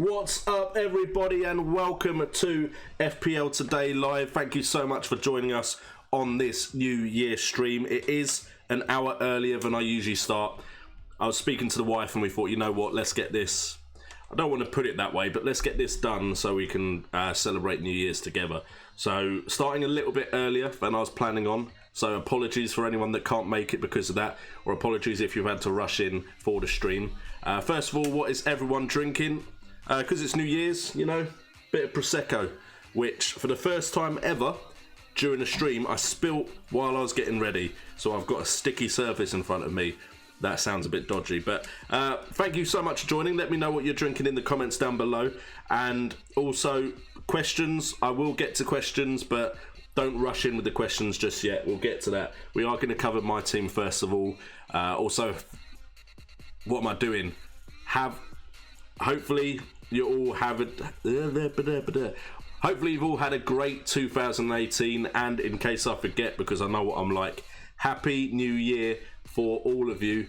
What's up, everybody, and welcome to FPL Today Live. Thank you so much for joining us on this New Year stream. It is an hour earlier than I usually start. I was speaking to the wife and we thought, you know what, let's get this, I don't want to put it that way, but let's get this done so we can celebrate New Year's together. So starting a little bit earlier than I was planning on. So apologies for anyone that can't make it because of that, or apologies if you've had to rush in for the stream. First of all, what is everyone drinking? Because it's New Year's, you know, bit of Prosecco, which for the first time ever during a stream I spilt while I was getting ready. So I've got a sticky surface in front of me. That sounds a bit dodgy, but thank you so much for joining. Let me know what you're drinking in the comments down below. And also, questions. I will get to questions, but don't rush in with the questions just yet. We'll get to that. We are going to cover my team first of all. Also, what am I doing? Hopefully you all have hopefully you've all had a great 2018, and in case I forget, because I know what I'm like, Happy New Year for all of you.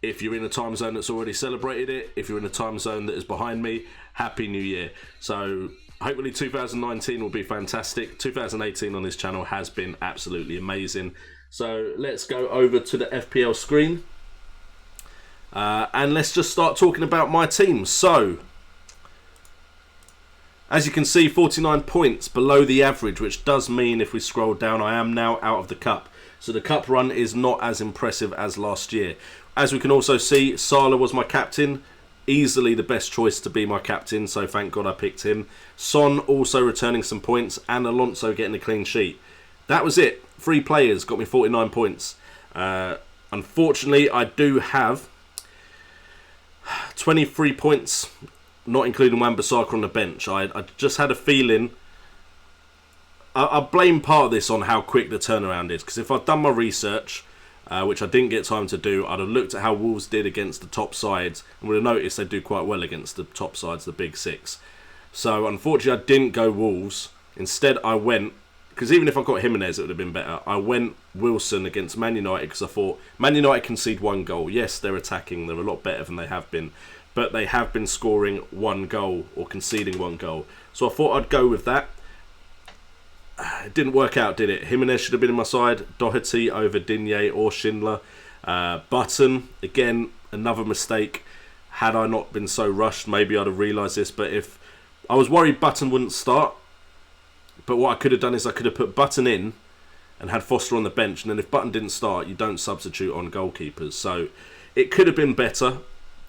If you're in a time zone that's already celebrated it, if you're in a time zone that is behind me, Happy New Year. So Hopefully 2019 will be fantastic. 2018 on this channel has been absolutely amazing. So let's go over to the FPL screen. And let's just start talking about my team. So, as you can see, 49 points below the average, which does mean if we scroll down, I am now out of the cup. So the cup run is not as impressive as last year. As we can also see, Salah was my captain. Easily the best choice to be my captain, so thank God I picked him. Son also returning some points, and Alonso getting a clean sheet. That was it. 3 players got me 49 points. Unfortunately, I do have 23 points, not including Wan-Bissaka on the bench. I just had a feeling. I blame part of this on how quick the turnaround is, because if I'd done my research, which I didn't get time to do, I'd have looked at how Wolves did against the top sides and would have noticed they do quite well against the top sides, the big 6. So unfortunately I didn't go Wolves. Instead I went, because even if I got Jimenez it would have been better, I went Wilson against Man United, because I thought Man United concede 1 goal. Yes, they're attacking, they're a lot better than they have been, but they have been scoring 1 goal or conceding 1 goal. So I thought I'd go with that. It didn't work out, did it? Jimenez should have been in my side. Doherty over Digne or Schindler. Button, again, another mistake. Had I not been so rushed, maybe I'd have realised this. But if I was worried Button wouldn't start. But what I could have done is I could have put Button in and had Foster on the bench. And then if Button didn't start, you don't substitute on goalkeepers. So it could have been better.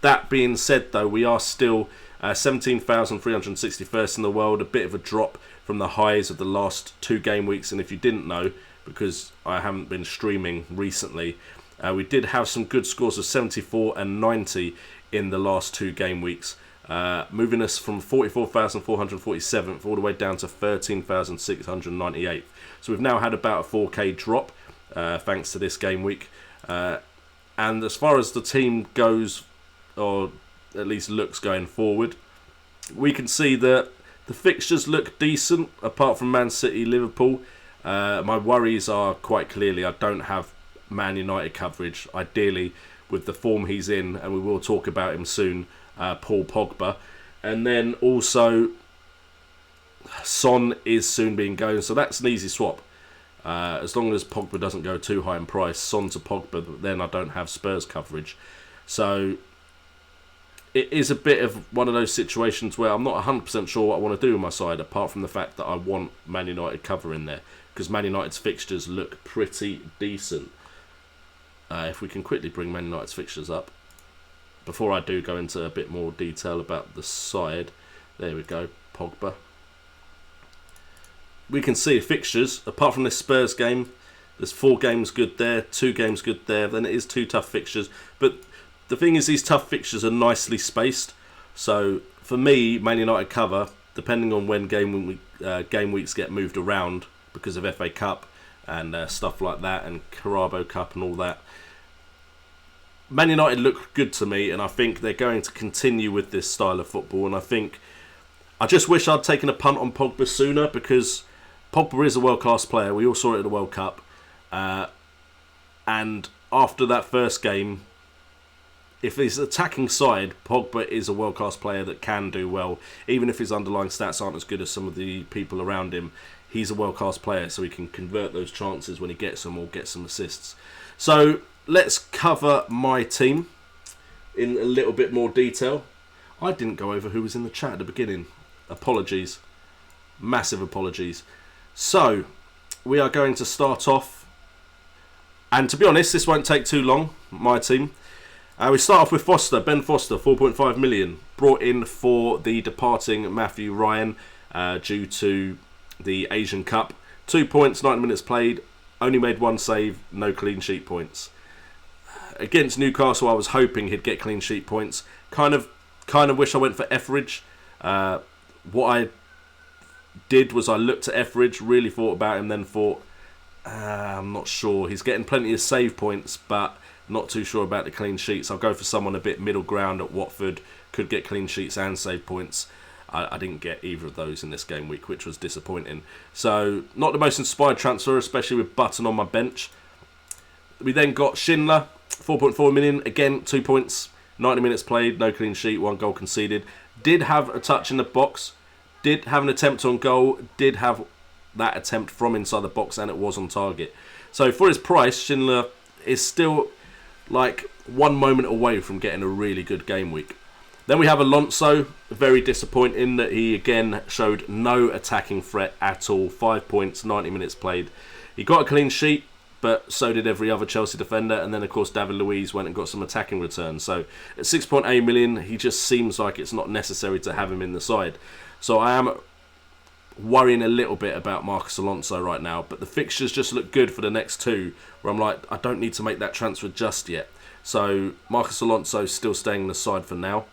That being said, though, we are still 17,361st in the world. A bit of a drop from the highs of the last 2 game weeks. And if you didn't know, because I haven't been streaming recently, we did have some good scores of 74 and 90 in the last 2 game weeks, moving us from 44,447th all the way down to 13,698. So we've now had about a 4k drop thanks to this game week. And as far as the team goes, or at least looks going forward, we can see that the fixtures look decent, apart from Man City, Liverpool. My worries are quite clearly I don't have Man United coverage. Ideally, with the form he's in, and we will talk about him soon, Paul Pogba. And then also, Son is soon being going, so that's an easy swap. As long as Pogba doesn't go too high in price, Son to Pogba, but then I don't have Spurs coverage. So it is a bit of one of those situations where I'm not 100% sure what I want to do with my side, apart from the fact that I want Man United cover in there, because Man United's fixtures look pretty decent. If we can quickly bring Man United's fixtures up, before I do go into a bit more detail about the side. There we go, Pogba. We can see fixtures, apart from this Spurs game, there's 4 games good there, 2 games good there, then it is 2 tough fixtures, but the thing is, these tough fixtures are nicely spaced. So for me, Man United cover, depending on when game weeks get moved around because of FA Cup and stuff like that, and Carabao Cup and all that, Man United look good to me, and I think they're going to continue with this style of football. And I just wish I'd taken a punt on Pogba sooner, because Pogba is a world-class player. We all saw it at the World Cup. And after that first game, if his attacking side, Pogba is a world-class player that can do well. Even if his underlying stats aren't as good as some of the people around him, he's a world-class player, so he can convert those chances when he gets them or get some assists. So let's cover my team in a little bit more detail. I didn't go over who was in the chat at the beginning. Apologies. Massive apologies. So we are going to start off, and to be honest, this won't take too long, my team. We start off with Foster, Ben Foster, 4.5 million, brought in for the departing Matthew Ryan due to the Asian Cup. 2 points, 90 minutes played, only made 1 save, no clean sheet points. Against Newcastle, I was hoping he'd get clean sheet points. Kind of wish I went for Etheridge. What I did was I looked at Etheridge, really thought about him, then thought, I'm not sure. He's getting plenty of save points, but not too sure about the clean sheets. I'll go for someone a bit middle ground at Watford, could get clean sheets and save points. I didn't get either of those in this game week, which was disappointing. So, not the most inspired transfer, especially with Button on my bench. We then got Schindler, 4.4 million. Again, 2 points, 90 minutes played, no clean sheet, 1 goal conceded. Did have a touch in the box, Did have an attempt on goal, did have that attempt from inside the box, and it was on target. So for his price, Schindler is still like one moment away from getting a really good game week. Then we have Alonso, very disappointing that he again showed no attacking threat at all. 5 points, 90 minutes played. He got a clean sheet, but so did every other Chelsea defender. And then, of course, David Luiz went and got some attacking returns. So at 6.8 million, he just seems like it's not necessary to have him in the side. So I am worrying a little bit about Marcos Alonso right now, but the fixtures just look good for the next two, where I'm like, I don't need to make that transfer just yet. So Marcos Alonso still staying in the side for now.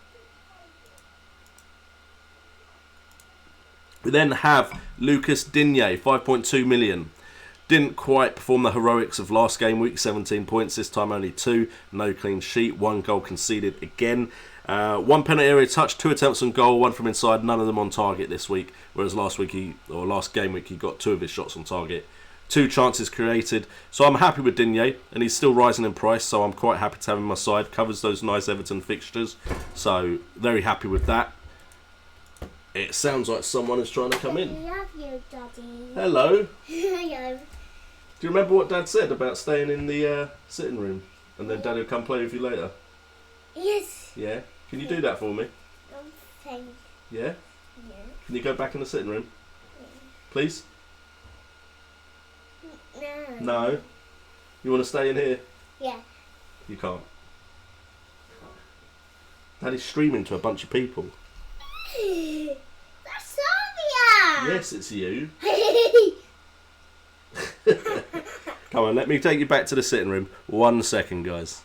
We then have Lucas Digne, 5.2 million. Didn't quite perform the heroics of last game week, 17 points, this time only 2, no clean sheet, 1 goal conceded again. 1 penalty area touch, 2 attempts on goal, 1 from inside, none of them on target this week. Whereas last game week he got 2 of his shots on target. 2 chances created. So I'm happy with Digne, and he's still rising in price, so I'm quite happy to have him on my side. Covers those nice Everton fixtures, so very happy with that. It sounds like someone is trying to come in. I love you, Daddy. Hello. Hello. Do you remember what Dad said about staying in the sitting room, and then Dad will come play with you later? Yes. Yeah. Can you do that for me? Thank Yeah? you. Can you go back in the sitting room? Please? No. No? You want to stay in here? Yeah. You can't. Daddy's streaming to a bunch of people. That's Sonia! Yes, it's you. Come on, let me take you back to the sitting room. 1 second, guys.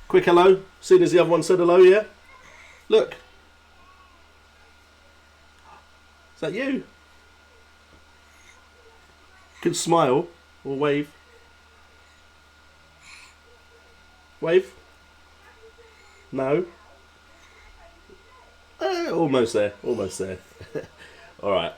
Quick hello, soon as the other one said hello, yeah? Look. Is that you? Could smile or wave. Wave? No? Almost there, almost there. Alright.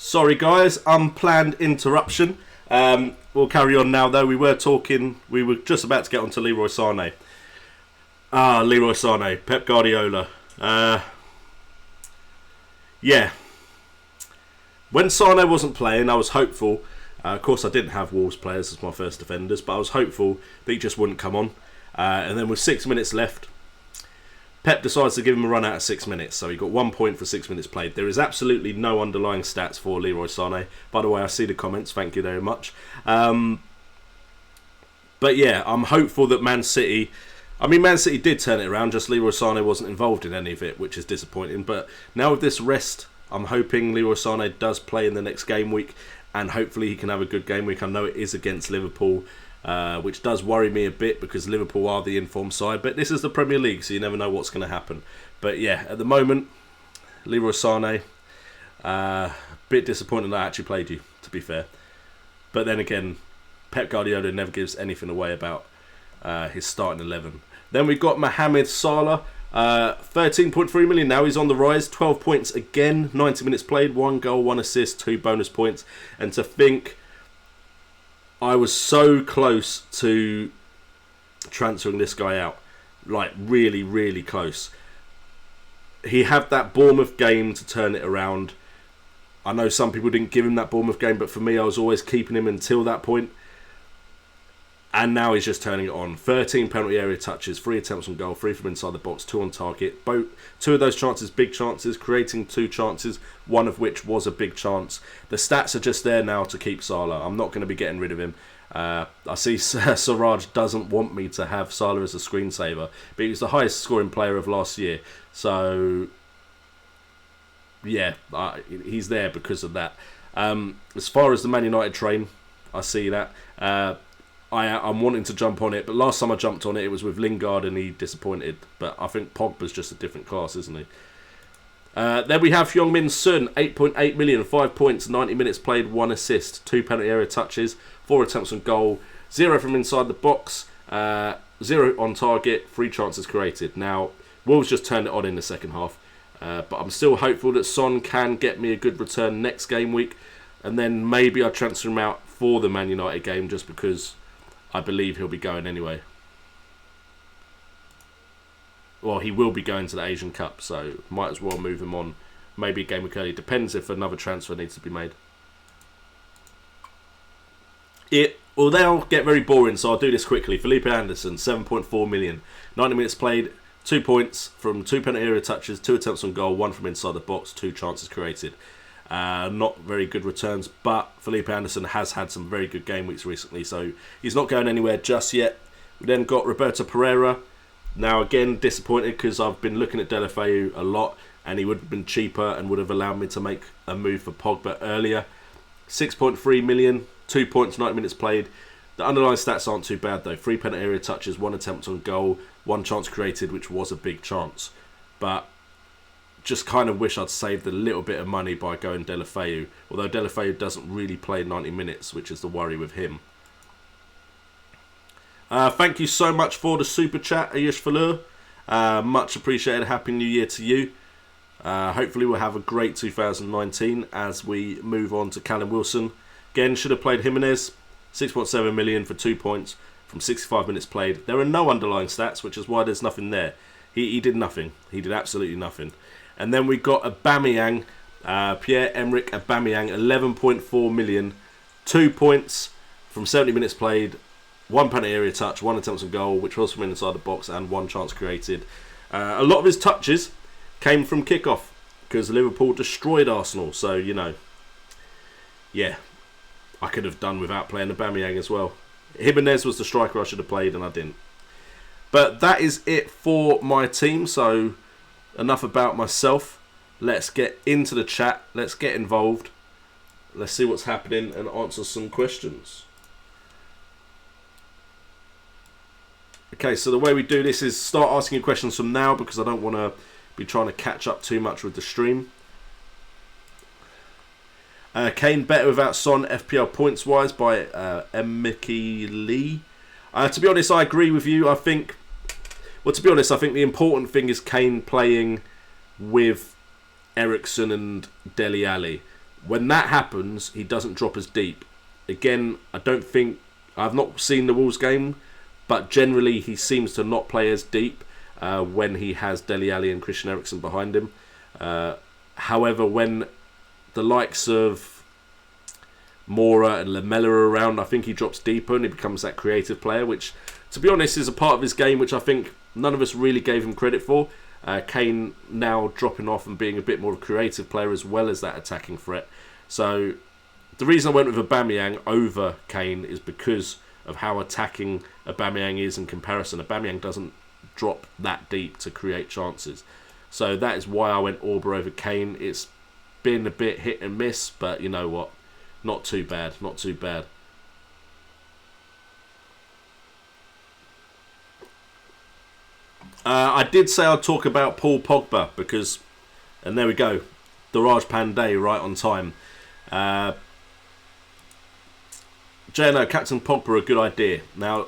Sorry guys, unplanned interruption. We'll carry on now though. We were just about to get on to Leroy Sané. Leroy Sané, Pep Guardiola. Yeah. When Sané wasn't playing, I was hopeful. Of course, I didn't have Wolves players as my first defenders, but I was hopeful that he just wouldn't come on. And then with 6 minutes left, Pep decides to give him a run out of 6 minutes, so he got 1 point for 6 minutes played. There is absolutely no underlying stats for Leroy Sané. By the way, I see the comments, thank you very much. But yeah, I'm hopeful that Man City did turn it around, just Leroy Sané wasn't involved in any of it, which is disappointing. But now with this rest, I'm hoping Leroy Sané does play in the next game week, and hopefully he can have a good game week. I know it is against Liverpool, which does worry me a bit because Liverpool are the informed side, but this is the Premier League, so you never know what's going to happen. But yeah, at the moment, Leroy Sané, bit disappointed that I actually played you, to be fair. But then again, Pep Guardiola never gives anything away about his starting 11. Then we've got Mohamed Salah, 13.3 million now. He's on the rise. 12 points again. 90 minutes played. 1 goal, 1 assist, 2 bonus points. And to think I was so close to transferring this guy out. Like, really, really close. He had that Bournemouth game to turn it around. I know some people didn't give him that Bournemouth game, but for me, I was always keeping him until that point. And now he's just turning it on. 13 penalty area touches, 3 attempts on goal, 3 from inside the box, 2 on target. Both 2 of those chances, big chances, creating 2 chances, 1 of which was a big chance. The stats are just there now to keep Salah. I'm not going to be getting rid of him. I see Siraj doesn't want me to have Salah as a screensaver, but he was the highest scoring player of last year. So, yeah, he's there because of that. As far as the Man United train, I see that. I'm wanting to jump on it, but last time I jumped on it, it was with Lingard and he disappointed. But I think Pogba's just a different class, isn't he? Then we have Heung-min Son, 8.8 million, 5 points, 90 minutes played, 1 assist, 2 penalty area touches, 4 attempts on goal, 0 from inside the box, 0 on target, 3 chances created. Now, Wolves just turned it on in the second half, but I'm still hopeful that Son can get me a good return next game week, and then maybe I'll transfer him out for the Man United game just because I believe he'll be going anyway. Well, he will be going to the Asian Cup, so might as well move him on. Maybe a game week early. Depends if another transfer needs to be made. Well, they'll get very boring, so I'll do this quickly. Felipe Anderson, 7.4 million. 90 minutes played, 2 points from 2 penalty area touches, 2 attempts on goal, 1 from inside the box, 2 chances created. Not very good returns, but Felipe Anderson has had some very good game weeks recently, so he's not going anywhere just yet. We then got Roberto Pereira. Now, again, disappointed because I've been looking at Deulofeu a lot and he would have been cheaper and would have allowed me to make a move for Pogba earlier. 6.3 million, 2 points, 90 minutes played. The underlying stats aren't too bad though. 3 penalty area touches, 1 attempt on goal, 1 chance created, which was a big chance. But just kind of wish I'd saved a little bit of money by going Deulofeu. Although Deulofeu doesn't really play 90 minutes, which is the worry with him. Thank you so much for the super chat, Ayush Falur. Much appreciated. Happy New Year to you. Hopefully we'll have a great 2019 as we move on to Callum Wilson. Again, should have played Jimenez. 6.7 million for 2 points from 65 minutes played. There are no underlying stats, which is why there's nothing there. He did nothing. He did absolutely nothing. And then we got Aubameyang, Pierre-Emerick Aubameyang, 11.4 million. 2 points from 70 minutes played. 1 penalty area touch, 1 attempt on goal, which was from inside the box, and 1 chance created. A lot of his touches came from kickoff because Liverpool destroyed Arsenal. So, you know, yeah, I could have done without playing Aubameyang as well. Jimenez was the striker I should have played, and I didn't. But that is it for my team. So, enough about myself. Let's get into the chat. Let's get involved. Let's see what's happening and answer some questions. Okay, so the way we do this is start asking you questions from now because I don't want to be trying to catch up too much with the stream. Kane better without Son FPL points wise by Mickey Lee. To be honest, I agree with you. I think the important thing is Kane playing with Eriksen and Dele Alli. When that happens, he doesn't drop as deep. Again, I've not seen the Wolves game, but generally he seems to not play as deep when he has Dele Alli and Christian Eriksen behind him. However, when the likes of Mora and Lamella are around, I think he drops deeper and he becomes that creative player, which, to be honest, is a part of his game which I think none of us really gave him credit for. Kane now dropping off and being a bit more of a creative player as well as that attacking threat. So the reason I went with Aubameyang over Kane is because of how attacking Aubameyang is in comparison. Aubameyang doesn't drop that deep to create chances. So that is why I went Auba over Kane. It's been a bit hit and miss, but you know what? Not too bad, not too bad. I did say I'd talk about Paul Pogba because, and there we go, Daraj Pandey right on time. JNO, Captain Pogba, a good idea. Now,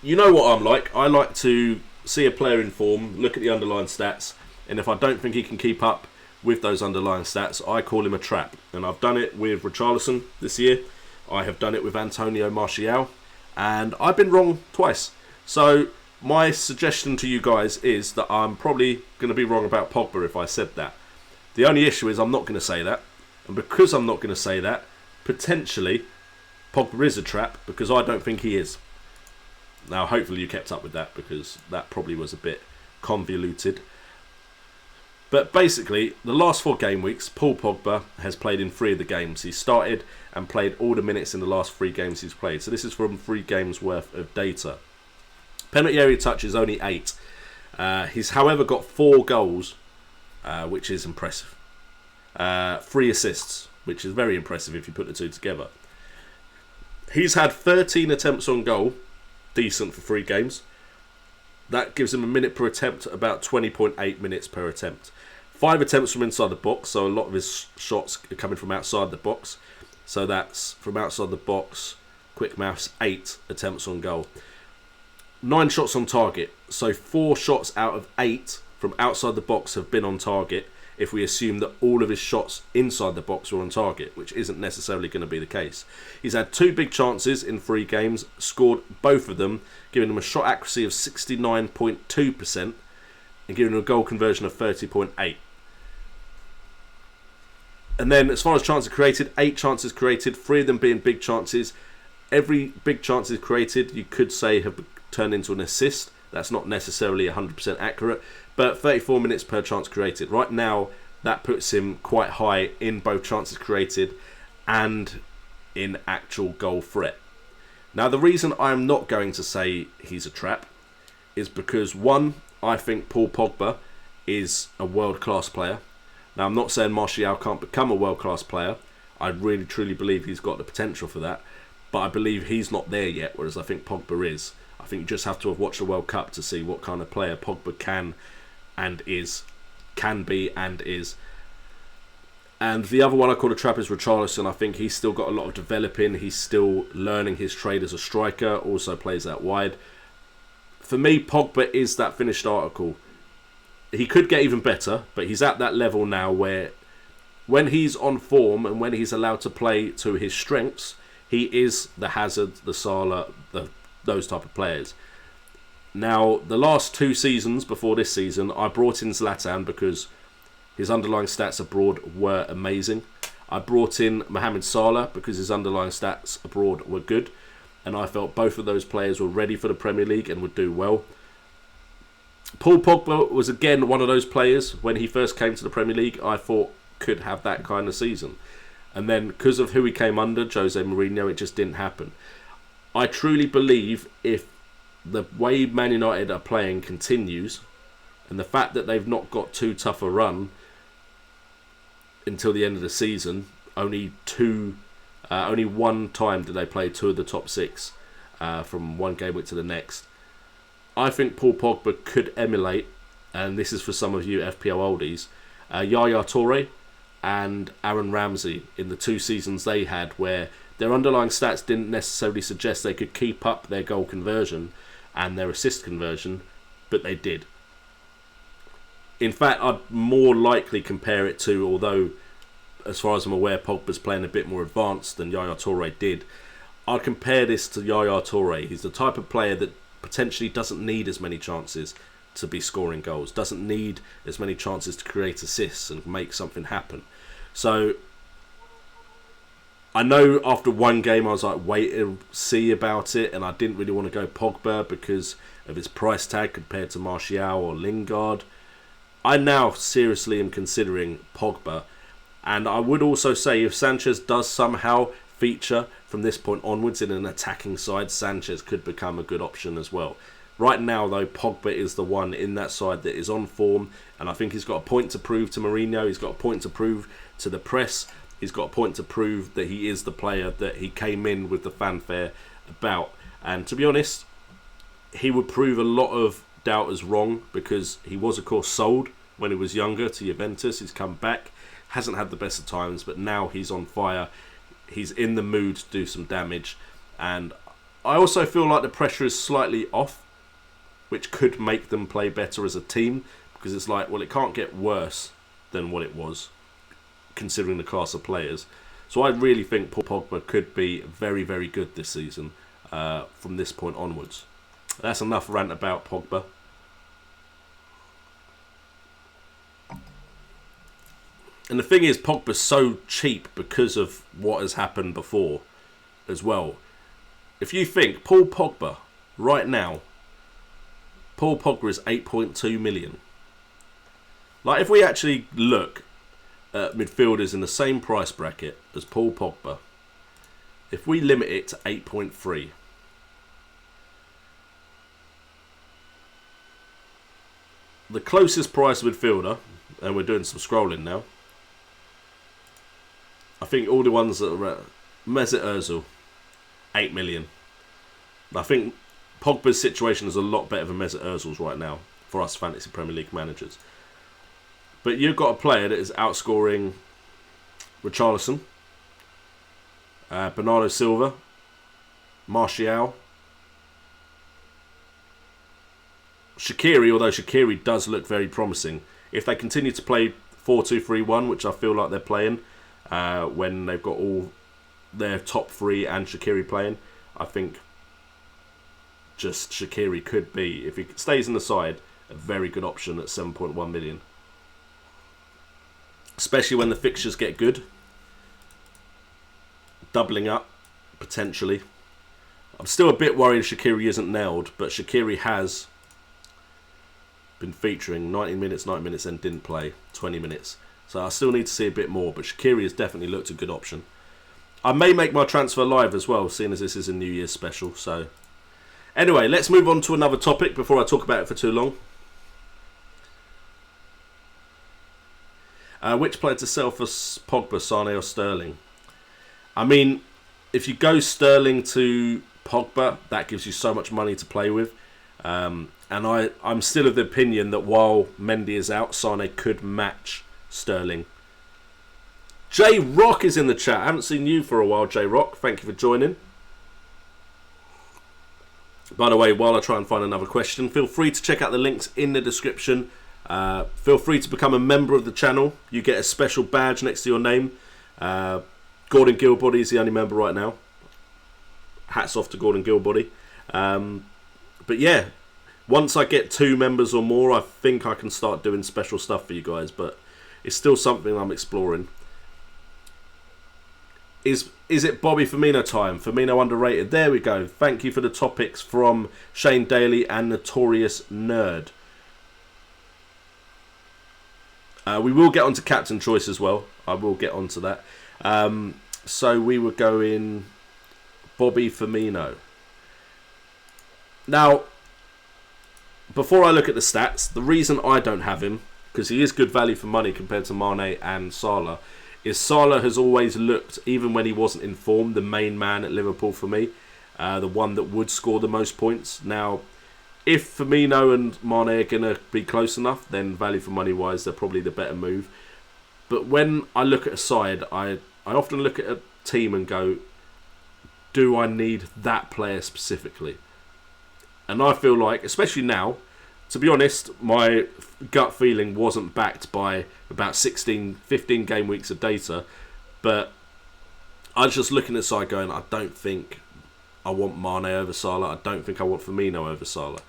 you know what I'm like. I like to see a player in form, look at the underlying stats, and if I don't think he can keep up with those underlying stats, I call him a trap. And I've done it with Richarlison this year. I have done it with Antonio Martial, and I've been wrong twice. So my suggestion to you guys is that I'm probably going to be wrong about Pogba if I said that. The only issue is I'm not going to say that. And because I'm not going to say that, potentially Pogba is a trap, because I don't think he is. Now, hopefully you kept up with that, because that probably was a bit convoluted. But basically, the last 4 game weeks, Paul Pogba has played in 3 of the games. He started and played all the minutes in the last 3 games he's played. So this is from 3 games worth of data. Penalty area touch is only 8. He's, however, got 4 goals, which is impressive. 3 assists, which is very impressive if you put the 2 together. He's had 13 attempts on goal, decent for 3 games. That gives him a minute per attempt, about 20.8 minutes per attempt. 5 attempts from inside the box, so a lot of his shots are coming from outside the box. So that's from outside the box, quick maths, 8 attempts on goal. 9 shots on target, so 4 shots out of 8 from outside the box have been on target, if we assume that all of his shots inside the box were on target, which isn't necessarily going to be the case. He's had 2 big chances in 3 games, scored both of them, giving him a shot accuracy of 69.2% and giving him a goal conversion of 30.8%. And then as far as chances created, 8 chances created, 3 of them being big chances. Every big chance is created, you could say, have turned into an assist. That's not necessarily 100% accurate, but 34 minutes per chance created. Right now, that puts him quite high in both chances created and in actual goal threat. Now, the reason I'm not going to say he's a trap is because, one, I think Paul Pogba is a world-class player. Now, I'm not saying Martial can't become a world-class player. I really, truly believe he's got the potential for that. But I believe he's not there yet, whereas I think Pogba is. I think you just have to have watched the World Cup to see what kind of player Pogba can be and is. And the other one I call a trap is Richarlison. I think he's still got a lot of developing. He's still learning his trade as a striker, also plays out wide. For me, Pogba is that finished article. He could get even better, but he's at that level now where when he's on form and when he's allowed to play to his strengths, he is the Hazard, the Salah, those type of players. Now, the last 2 seasons before this season, I brought in Zlatan because his underlying stats abroad were amazing. I brought in Mohamed Salah because his underlying stats abroad were good. And I felt both of those players were ready for the Premier League and would do well. Paul Pogba was again one of those players, when he first came to the Premier League, I thought could have that kind of season. And then, because of who he came under, Jose Mourinho, it just didn't happen. I truly believe if the way Man United are playing continues, and the fact that they've not got too tough a run until the end of the season, only one time did they play 2 of the top 6 from one game week to the next. I think Paul Pogba could emulate, and this is for some of you FPL oldies, Yaya Toure and Aaron Ramsey in the 2 seasons they had, where their underlying stats didn't necessarily suggest they could keep up their goal conversion and their assist conversion, but they did. In fact, I'd more likely compare it to, although as far as I'm aware Pogba's playing a bit more advanced than Yaya Toure did, I'd compare this to Yaya Toure. He's the type of player that potentially doesn't need as many chances to be scoring goals, doesn't need as many chances to create assists and make something happen. So I know after one game I was like, wait and see about it, and I didn't really want to go Pogba because of his price tag compared to Martial or Lingard. I now seriously am considering Pogba, and I would also say if Sanchez does somehow feature from this point onwards in an attacking side, Sanchez could become a good option as well. Right now, though, Pogba is the one in that side that is on form, and I think he's got a point to prove to Mourinho. He's got a point to prove to the press. He's got a point to prove that he is the player that he came in with the fanfare about. And to be honest, he would prove a lot of doubters wrong, because he was, of course, sold when he was younger to Juventus. He's come back, hasn't had the best of times, but now he's on fire. He's in the mood to do some damage. And I also feel like the pressure is slightly off which could make them play better as a team, because it's like, well, it can't get worse than what it was, considering the class of players. So I really think Paul Pogba could be very, very good this season from this point onwards. That's enough rant about Pogba. And the thing is, Pogba's so cheap because of what has happened before as well. If you think Paul Pogba, right now, Paul Pogba is 8.2 million. Like, if we actually look at midfielders in the same price bracket as Paul Pogba, if we limit it to 8.3, the closest price midfielder, and we're doing some scrolling now, I think all the ones that are Mesut Ozil, 8 million. I think Pogba's situation is a lot better than Mesut Ozil's right now for us fantasy Premier League managers. But you've got a player that is outscoring Richarlison, Bernardo Silva, Martial, Shaqiri, although Shaqiri does look very promising. If they continue to play 4-2-3-1, which I feel like they're playing, when they've got all their top three and Shaqiri playing, I think just Shaqiri could be, if he stays in the side, a very good option at 7.1 million. Especially when the fixtures get good. Doubling up, potentially. I'm still a bit worried Shaqiri isn't nailed, but Shaqiri has been featuring 90 minutes, and didn't play 20 minutes. So I still need to see a bit more, but Shaqiri has definitely looked a good option. I may make my transfer live as well, seeing as this is a New Year's special. So anyway, let's move on to another topic before I talk about it for too long. Which player to sell for Pogba, Sane or Sterling? I mean, if you go Sterling to Pogba, that gives you so much money to play with. And I'm still of the opinion that while Mendy is out, Sane could match Sterling. J Rock is in the chat. I haven't seen you for a while, J Rock. Thank you for joining. By the way, while I try and find another question, feel free to check out the links in the description. Feel free to become a member of the channel. You get a special badge next to your name. Gordon Gilbody is the only member right now. Hats off to Gordon Gilbody. But yeah, once I get 2 members or more, I think I can start doing special stuff for you guys. But it's still something I'm exploring. Is it Bobby Firmino time? Firmino underrated. There we go. Thank you for the topics from Shane Daly and Notorious Nerd. We will get onto captain choice as well. I will get onto that. So we were going Bobby Firmino. Now, before I look at the stats, the reason I don't have him, because he is good value for money compared to Mane and Salah, is Salah has always looked, even when he wasn't in form, the main man at Liverpool for me. The one that would score the most points. Now, if Firmino and Mane are going to be close enough, then value for money wise, they're probably the better move. But when I look at a side, I often look at a team and go, do I need that player specifically? And I feel like, especially now, to be honest, my gut feeling wasn't backed by about 15 game weeks of data. But I was just looking at the side going, I don't think I want Mane over Salah. I don't think I want Firmino over Salah.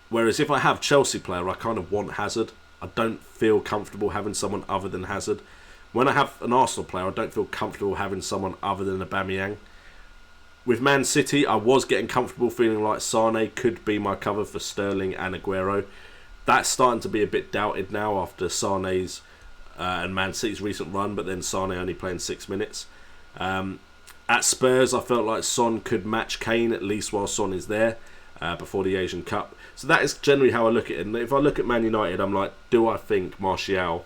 Whereas if I have Chelsea player, I kind of want Hazard. I don't feel comfortable having someone other than Hazard. When I have an Arsenal player, I don't feel comfortable having someone other than Aubameyang. With Man City, I was getting comfortable feeling like Sane could be my cover for Sterling and Aguero. That's starting to be a bit doubted now after Sane's and Man City's recent run, but then Sane only playing 6 minutes. At Spurs, I felt like Son could match Kane, at least while Son is there, before the Asian Cup. So that is generally how I look at it. And if I look at Man United, I'm like, do I think Martial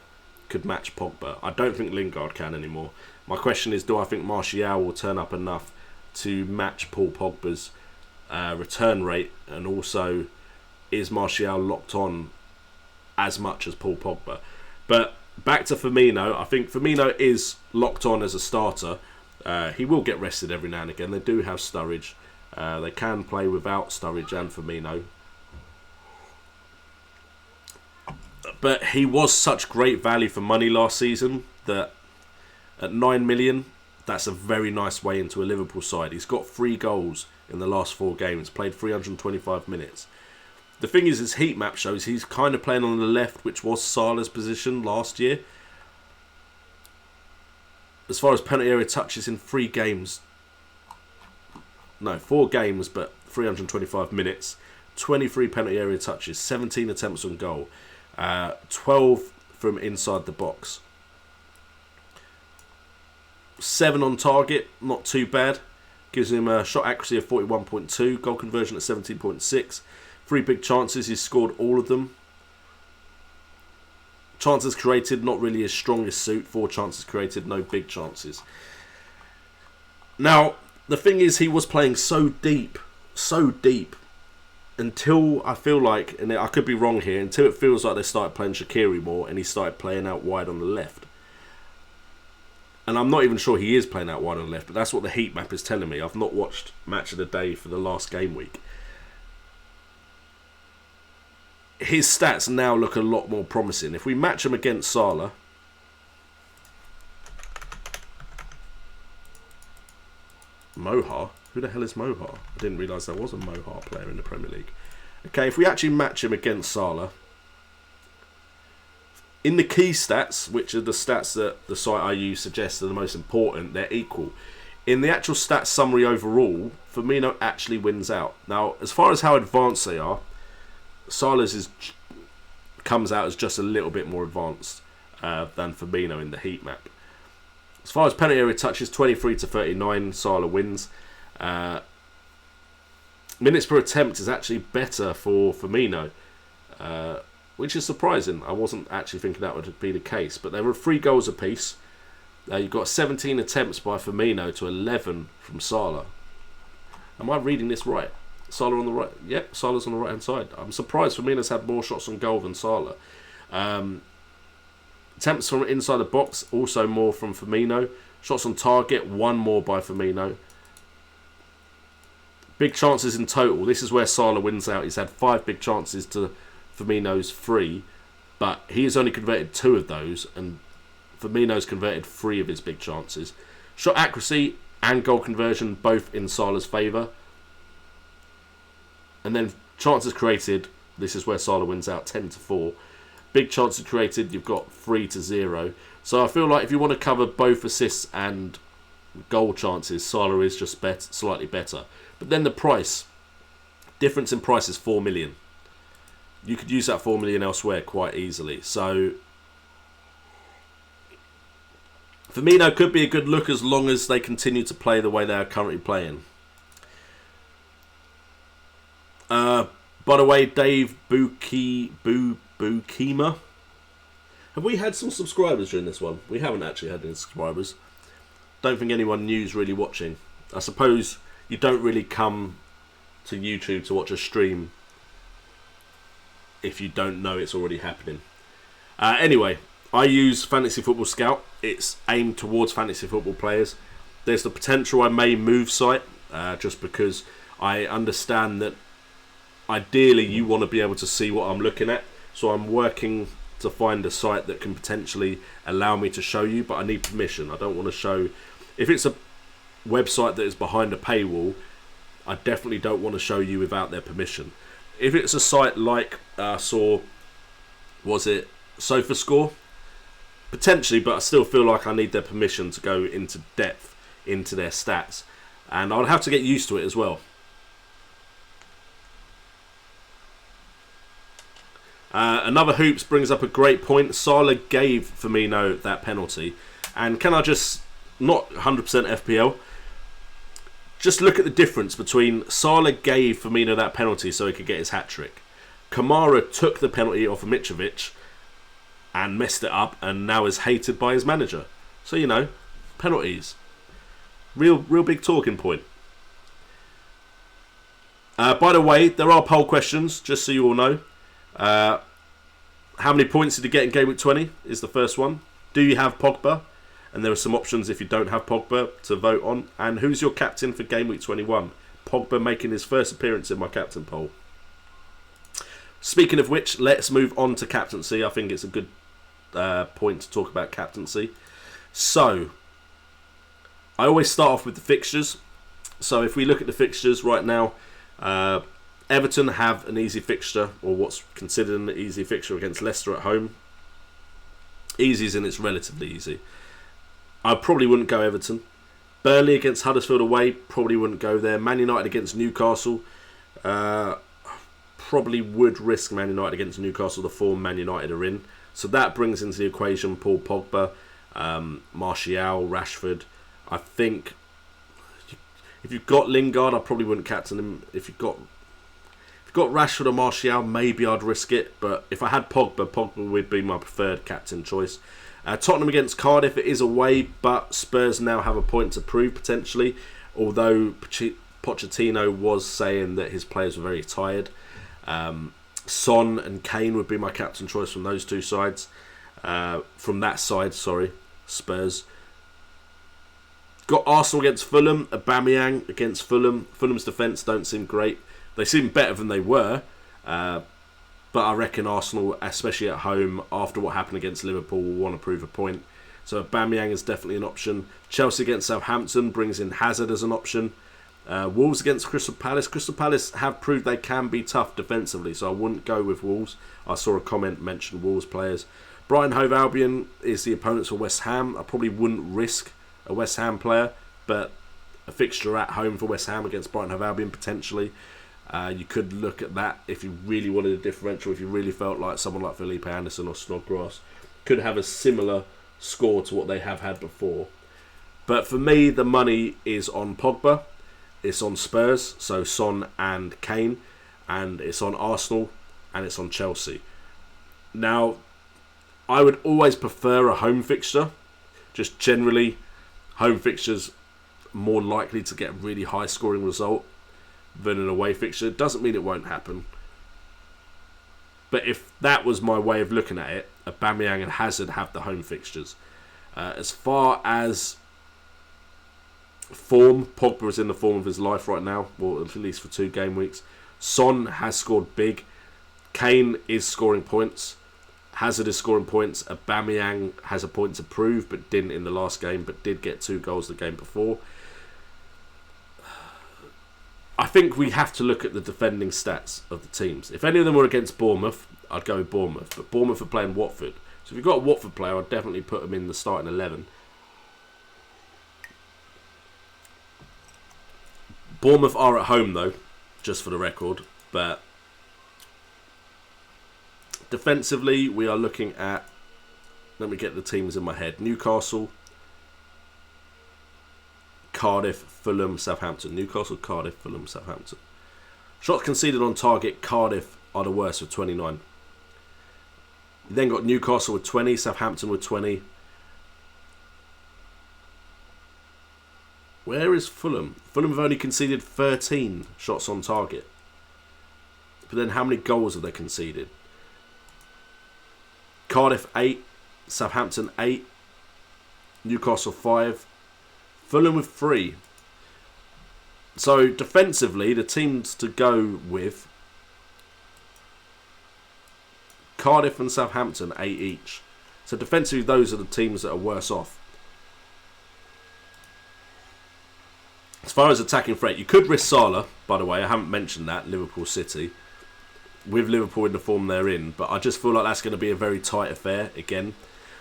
could match Pogba? I don't think Lingard can anymore. My question is, do I think Martial will turn up enough to match Paul Pogba's return rate? And also, is Martial locked on as much as Paul Pogba? But back to Firmino, I think Firmino is locked on as a starter. He will get rested every now and again. They do have Sturridge. They can play without Sturridge and Firmino. But he was such great value for money last season that at 9 million, that's a very nice way into a Liverpool side. He's got 3 goals in the last 4 games, played 325 minutes. The thing is, his heat map shows he's kind of playing on the left, which was Salah's position last year. As far as penalty area touches in 4 games, but 325 minutes, 23 penalty area touches, 17 attempts on goal, 12 from inside the box. 7 on target, not too bad. Gives him a shot accuracy of 41.2, goal conversion at 17.6. 3 big chances, he's scored all of them. Chances created, not really his strongest suit. 4 chances created, no big chances. Now, the thing is, he was playing so deep, until I feel like, and I could be wrong here, until it feels like they started playing Shaqiri more and he started playing out wide on the left. And I'm not even sure he is playing out wide on the left, but that's what the heat map is telling me. I've not watched Match of the Day for the last game week. His stats now look a lot more promising. If we match him against Salah, Moha? Who the hell is Moha? I didn't realise there was a Moha player in the Premier League. Okay, if we actually match him against Salah, in the key stats, which are the stats that the site I use suggests are the most important, they're equal. In the actual stats summary overall, Firmino actually wins out. Now, as far as how advanced they are, Salah's comes out as just a little bit more advanced than Firmino in the heat map. As far as penalty area touches, 23 to 39, Salah wins. Minutes per attempt is actually better for Firmino, which is surprising. I wasn't actually thinking that would be the case, but there were 3 goals apiece. You've got 17 attempts by Firmino to 11 from Salah. Am I reading this right? Salah on the right. Yep, Salah's on the right hand side. I'm surprised Firmino's had more shots on goal than Salah. Attempts from inside the box, also more from Firmino. Shots on target, 1 more by Firmino. Big chances in total. This is where Salah wins out. He's had 5 big chances to Firmino's 3, but he has only converted 2 of those, and Firmino's converted 3 of his big chances. Shot accuracy and goal conversion both in Salah's favour. And then chances created, this is where Salah wins out, 10 to 4. Big chances created, you've got 3 to 0. So I feel like if you want to cover both assists and goal chances, Salah is just slightly better. But then the price, difference in price is 4 million. You could use that 4 million elsewhere quite easily. So Firmino could be a good look as long as they continue to play the way they are currently playing. By the way, Dave Bukima. Have we had some subscribers during this one? We haven't actually had any subscribers. Don't think anyone new's really watching. I suppose you don't really come to YouTube to watch a stream if you don't know it's already happening. Anyway, I use Fantasy Football Scout. It's aimed towards fantasy football players. There's the potential I may move site, just because I understand that ideally you want to be able to see what I'm looking at. So I'm working to find a site that can potentially allow me to show you, but I need permission. I don't want to show... If it's a website that is behind a paywall, I definitely don't want to show you without their permission. If it's a site like was it SofaScore? Potentially, but I still feel like I need their permission to go into depth into their stats. And I'll have to get used to it as well. Another Hoops brings up a great point. Salah gave Firmino that penalty. And can I just, not 100% FPL, just look at the difference between Salah gave Firmino that penalty so he could get his hat-trick. Kamara took the penalty off of Mitrovic and messed it up and now is hated by his manager. So, you know, penalties. Real big talking point. By the way, there are poll questions, just so you all know. How many points did he get in Gameweek 20 is the first one. Do you have Pogba? And there are some options if you don't have Pogba to vote on. And who's your captain for Gameweek 21? Pogba making his first appearance in my captain poll. Speaking of which, let's move on to captaincy. I think it's a good point to talk about captaincy. So, I always start off with the fixtures. So if we look at the fixtures right now, Everton have an easy fixture, or what's considered an easy fixture, against Leicester at home. Easy as in it's relatively easy. I probably wouldn't go Everton. Burnley against Huddersfield away, probably wouldn't go there. Man United against Newcastle, probably would risk Man United against Newcastle, the form Man United are in. So that brings into the equation Paul Pogba, Martial, Rashford. I think if you've got Lingard, I probably wouldn't captain him. If you've got Rashford or Martial, maybe I'd risk it. But if I had Pogba would be my preferred captain choice. Tottenham against Cardiff, it is away, but Spurs now have a point to prove potentially. Although Pochettino was saying that his players were very tired. Son and Kane would be my captain choice from those two sides. From that side, Spurs. Got Arsenal against Fulham, Aubameyang against Fulham. Fulham's defence don't seem great. They seem better than they were. But I reckon Arsenal, especially at home, after what happened against Liverpool, will want to prove a point. So Aubameyang is definitely an option. Chelsea against Southampton brings in Hazard as an option. Wolves against Crystal Palace. Crystal Palace have proved they can be tough defensively, so I wouldn't go with Wolves. I saw a comment mention Wolves players. Brighton Hove Albion is the opponents for West Ham. I probably wouldn't risk a West Ham player, but a fixture at home for West Ham against Brighton Hove Albion potentially. You could look at that if you really wanted a differential, if you really felt like someone like Felipe Anderson or Snodgrass could have a similar score to what they have had before. But for me, the money is on Pogba, it's on Spurs, so Son and Kane, and it's on Arsenal, and it's on Chelsea. Now, I would always prefer a home fixture. Just generally, home fixtures more likely to get a really high scoring result than an away fixture. It doesn't mean it won't happen. But if that was my way of looking at it, Aubameyang and Hazard have the home fixtures. As far as form, Pogba is in the form of his life right now, or at least for 2 game weeks. Son has scored big. Kane is scoring points. Hazard is scoring points. Aubameyang has a point to prove, but didn't in the last game, but did get 2 goals the game before. I think we have to look at the defending stats of the teams. If any of them were against Bournemouth, I'd go with Bournemouth. But Bournemouth are playing Watford. So if you've got a Watford player, I'd definitely put him in the starting 11. Bournemouth are at home, though, just for the record. But defensively, we are looking at... Let me get the teams in my head. Newcastle, Cardiff, Fulham, Southampton. Newcastle, Cardiff, Fulham, Southampton. Shots conceded on target, Cardiff are the worst with 29. You then got Newcastle with 20, Southampton with 20. Where is Fulham? Fulham have only conceded 13 shots on target. But then how many goals have they conceded? Cardiff 8, Southampton 8, Newcastle 5, Fulham with 3. So defensively, the teams to go with: Cardiff and Southampton 8 each. So defensively, those are the teams that are worse off. As far as attacking threat, you could risk Salah, by the way. I haven't mentioned that, Liverpool City. With Liverpool in the form they're in. But I just feel like that's going to be a very tight affair again.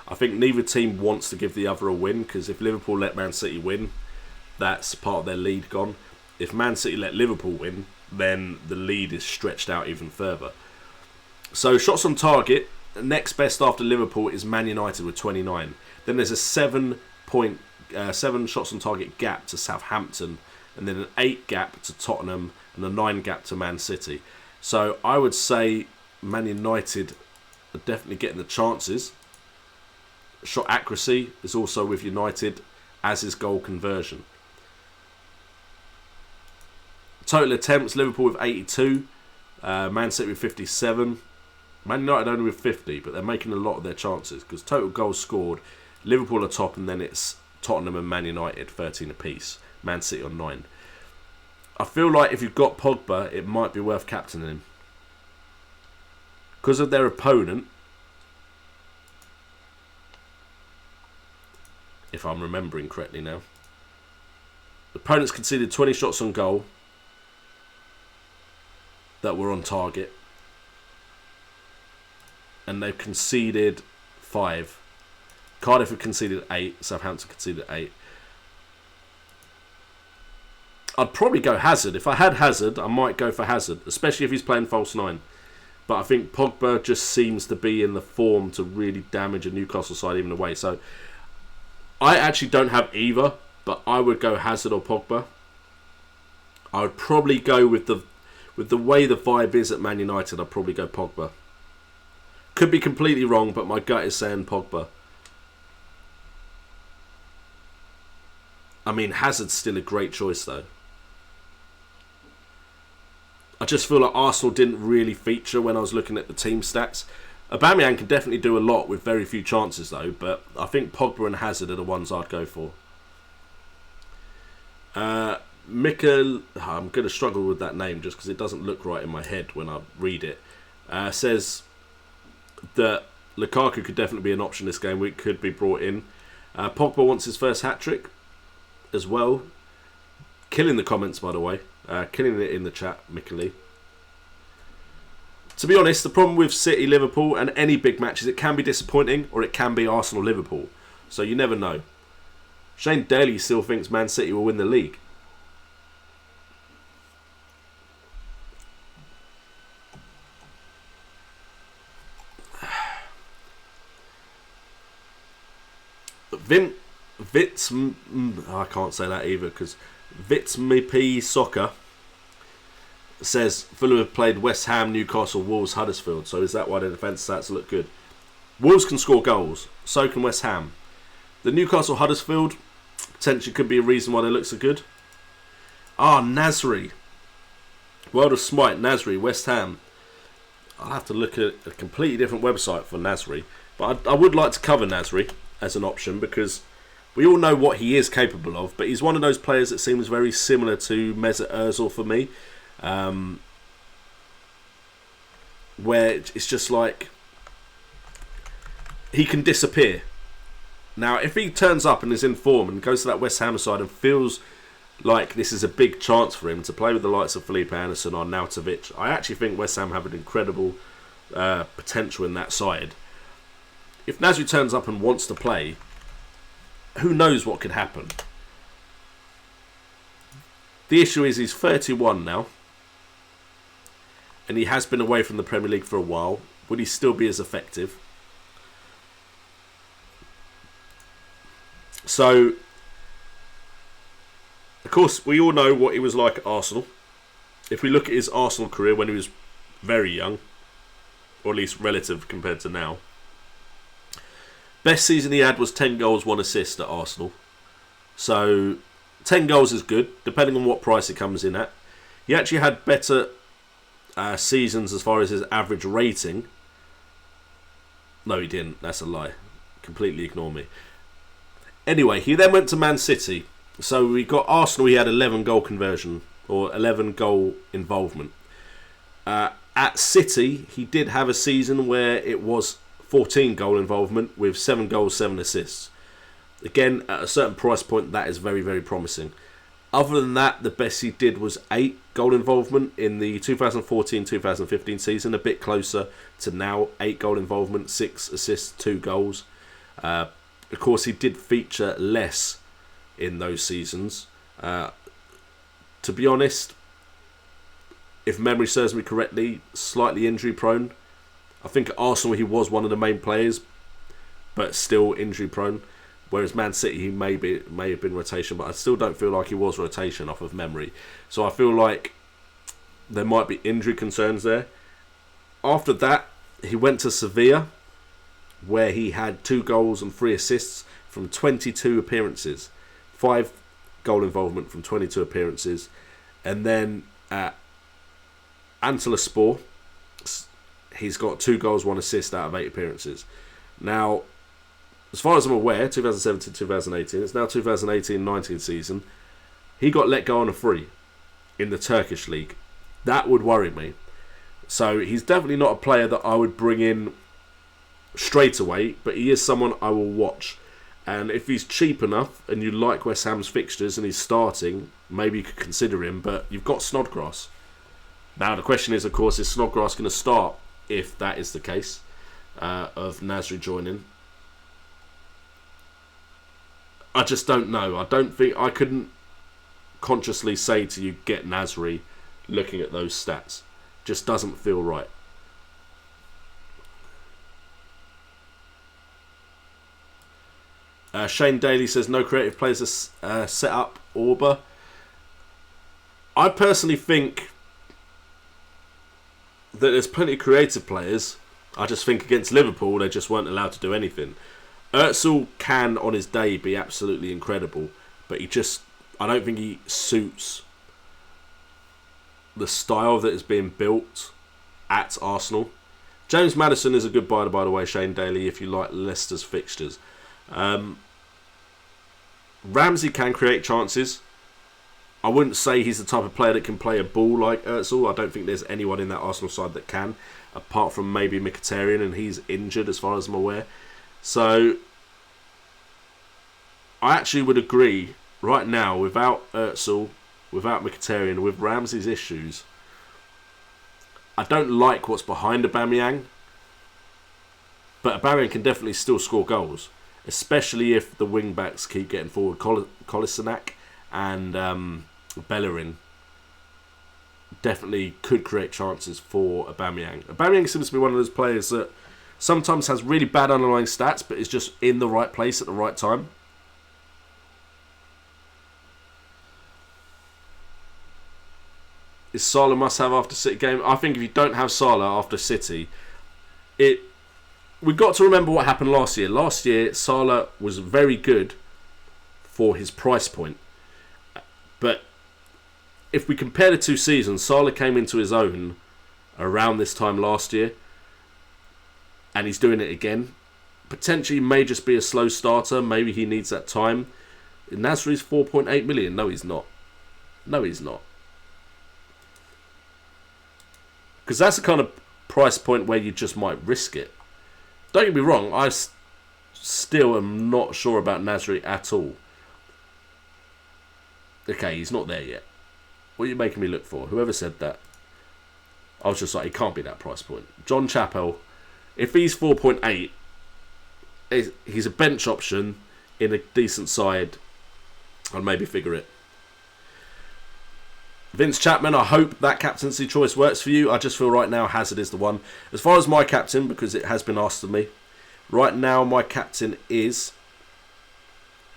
I think neither team wants to give the other a win, because if Liverpool let Man City win, that's part of their lead gone. If Man City let Liverpool win, then the lead is stretched out even further. So shots on target, next best after Liverpool is Man United with 29. Then there's a 7 shots on target gap to Southampton, and then an 8 gap to Tottenham, and a 9 gap to Man City. So I would say Man United are definitely getting the chances. Shot accuracy is also with United, as is goal conversion. Total attempts, Liverpool with 82, Man City with 57, Man United only with 50, but they're making a lot of their chances, because total goals scored, Liverpool are top, and then it's Tottenham and Man United 13 apiece, Man City on 9. I feel like if you've got Pogba, it might be worth captaining him. because of their opponent, if I'm remembering correctly now, the opponents conceded 20 shots on goal that were on target, and they've conceded 5. Cardiff have conceded 8. Southampton conceded 8. I'd probably go Hazard. If I had Hazard, I might go for Hazard, especially if he's playing false 9. But I think Pogba just seems to be in the form to really damage a Newcastle side even away. So I actually don't have either, but I would go Hazard or Pogba. I would probably go with the way the vibe is at Man United. I'd probably go Pogba. Could be completely wrong, but my gut is saying Pogba. I mean, Hazard's still a great choice though. I just feel like Arsenal didn't really feature when I was looking at the team stats. Aubameyang can definitely do a lot with very few chances though, but I think Pogba and Hazard are the ones I'd go for. Mikkel, I'm going to struggle with that name just because it doesn't look right in my head when I read it. Says that Lukaku could definitely be an option this game week, could be brought in. Pogba wants his first hat-trick as well. Killing the comments, by the way. Killing it in the chat, Mikkeli. To be honest, the problem with City, Liverpool and any big matches, it can be disappointing or it can be Arsenal, Liverpool. So you never know. Shane Daly still thinks Man City will win the league. I can't say that either because Vitsmp Soccer says Fulham have played West Ham, Newcastle, Wolves, Huddersfield. So is that why the defence stats look good? Wolves can score goals. So can West Ham. The Newcastle, Huddersfield potentially could be a reason why they look so good. Nasri. World of Smite, Nasri, West Ham. I'll have to look at a completely different website for Nasri. But I would like to cover Nasri as an option because we all know what he is capable of, but he's one of those players that seems very similar to Mesut Ozil for me, where it's just like he can disappear. Now, if he turns up and is in form and goes to that West Ham side and feels like this is a big chance for him to play with the likes of Felipe Anderson or Nautovic, I actually think West Ham have an incredible potential in that side. If Nasri turns up and wants to play, who knows what could happen? The issue is he's 31 now, and he has been away from the Premier League for a while. Would he still be as effective? So, of course, we all know what he was like at Arsenal. If we look at his Arsenal career when he was very young, or at least relative compared to now, best season he had was 10 goals, 1 assist at Arsenal. So 10 goals is good, depending on what price it comes in at. He actually had better seasons as far as his average rating. No, he didn't. That's a lie. Completely ignore me. Anyway, he then went to Man City. So we got Arsenal, he had 11 goal conversion, or 11 goal involvement. At City, he did have a season where it was 14 goal involvement with 7 goals, 7 assists. Again, at a certain price point, that is very, very promising. Other than that, the best he did was 8 goal involvement in the 2014-2015 season, a bit closer to now. 8 goal involvement, 6 assists, 2 goals. Of course, he did feature less in those seasons. To be honest, if memory serves me correctly, slightly injury prone. I think at Arsenal he was one of the main players, but still injury prone. Whereas Man City he may have been rotation, but I still don't feel like he was rotation off of memory. So I feel like there might be injury concerns there. After that, he went to Sevilla, where he had 2 goals and 3 assists from 22 appearances. 5 goal involvement from 22 appearances. And then at Antalyaspor, he's got 2 goals, 1 assist out of 8 appearances. Now, as far as I'm aware, 2017-2018, it's now 2018-19 season, he got let go on a free in the Turkish league. That would worry me. So he's definitely not a player that I would bring in straight away, but he is someone I will watch. And if he's cheap enough and you like West Ham's fixtures and he's starting, maybe you could consider him, but you've got Snodgrass. Now the question is, of course, is Snodgrass going to start if that is the case of Nasri joining? I just don't know. I don't think I couldn't consciously say to you, get Nasri looking at those stats. Just doesn't feel right. Shane Daly says no creative players are set up Auber. I personally think that there's plenty of creative players. I just think against Liverpool they just weren't allowed to do anything. Özil can on his day be absolutely incredible, but I don't think he suits the style that is being built at Arsenal. James Maddison is a good buy, by the way, Shane Daly, if you like Leicester's fixtures. Ramsey can create chances. I wouldn't say he's the type of player that can play a ball like Özil. I don't think there's anyone in that Arsenal side that can, apart from maybe Mkhitaryan, and he's injured as far as I'm aware. So I actually would agree right now, without Özil, without Mkhitaryan, with Ramsey's issues, I don't like what's behind Aubameyang, but Aubameyang can definitely still score goals, especially if the wing backs keep getting forward. Kolasinac and Bellerin definitely could create chances for Aubameyang. Aubameyang seems to be one of those players that sometimes has really bad underlying stats, but is just in the right place at the right time. Is Salah must have after City game? I think if you don't have Salah after City, we've got to remember what happened last year. Last year, Salah was very good for his price point. But if we compare the two seasons, Salah came into his own around this time last year, and he's doing it again. Potentially may just be a slow starter. Maybe he needs that time. Nasri's 4.8 million. No, he's not. No, he's not. Because that's the kind of price point where you just might risk it. Don't get me wrong, I still am not sure about Nasri at all. Okay, he's not there yet. What are you making me look for? Whoever said that? I was just like, he can't be that price point. John Chappell, if he's 4.8, he's a bench option in a decent side. I'll maybe figure it. Vince Chapman, I hope that captaincy choice works for you. I just feel right now Hazard is the one. As far as my captain, because it has been asked of me, right now my captain is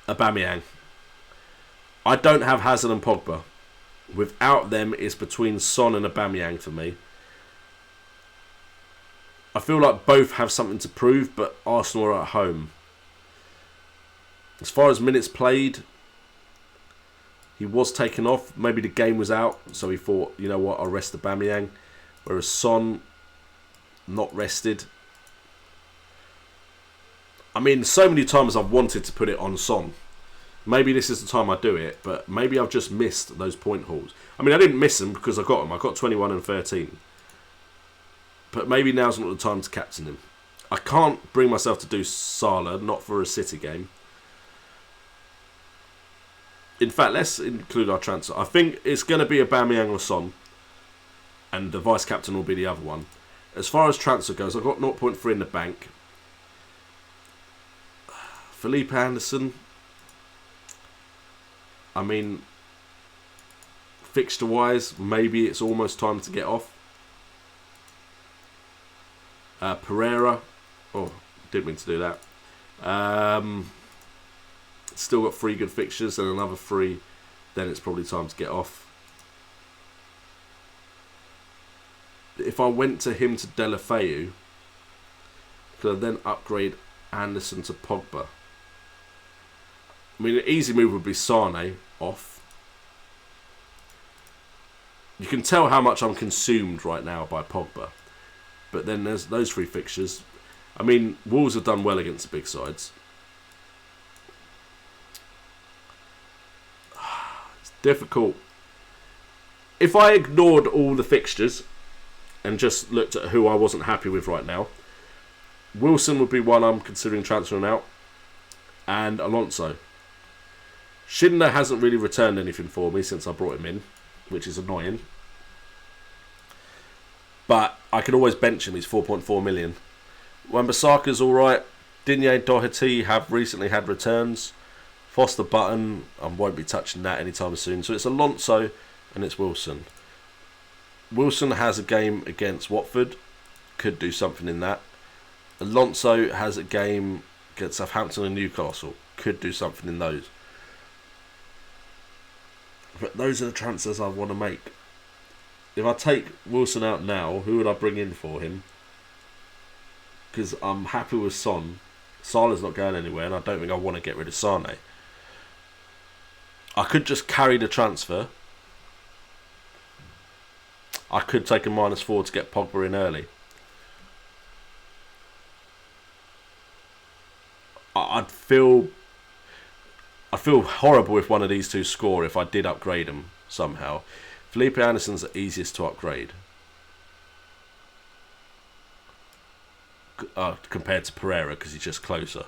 Aubameyang. I don't have Hazard and Pogba. Without them, it's between Son and Aubameyang for me. I feel like both have something to prove, but Arsenal are at home. As far as minutes played, he was taken off. Maybe the game was out, so he thought, you know what, I'll rest Aubameyang. Whereas Son, not rested. I mean, so many times I've wanted to put it on Son. Maybe this is the time I do it, but maybe I've just missed those point hauls. I mean, I didn't miss them because I got them. I got 21 and 13. But maybe now's not the time to captain him. I can't bring myself to do Salah, not for a City game. In fact, let's include our transfer. I think it's going to be Aubameyang or Son, and the vice-captain will be the other one. As far as transfer goes, I've got 0.3 in the bank. Felipe Anderson. I mean, fixture-wise, maybe it's almost time to get off. Pereira. Oh, didn't mean to do that. Still got 3 good fixtures and another 3. Then it's probably time to get off. If I went to him to Deulofeu, could I then upgrade Anderson to Pogba? I mean, an easy move would be Sane off. You can tell how much I'm consumed right now by Pogba. But then there's those 3 fixtures. I mean, Wolves have done well against the big sides. It's difficult. If I ignored all the fixtures and just looked at who I wasn't happy with right now, Wilson would be one I'm considering transferring out, and Alonso. Schindler hasn't really returned anything for me since I brought him in, which is annoying. But I can always bench him. He's 4.4 million. Wan-Bissaka's alright. Digne, Doherty have recently had returns. Foster Button, I won't be touching that anytime soon. So it's Alonso and it's Wilson. Wilson has a game against Watford. Could do something in that. Alonso has a game against Southampton and Newcastle. Could do something in those. But those are the transfers I want to make. If I take Wilson out now, who would I bring in for him? Because I'm happy with Son. Salah's not going anywhere, and I don't think I want to get rid of Sane. I could just carry the transfer. I could take a -4 to get Pogba in early. I'd feel horrible if one of these two score if I did upgrade them somehow. Felipe Anderson's the easiest to upgrade compared to Pereira because he's just closer.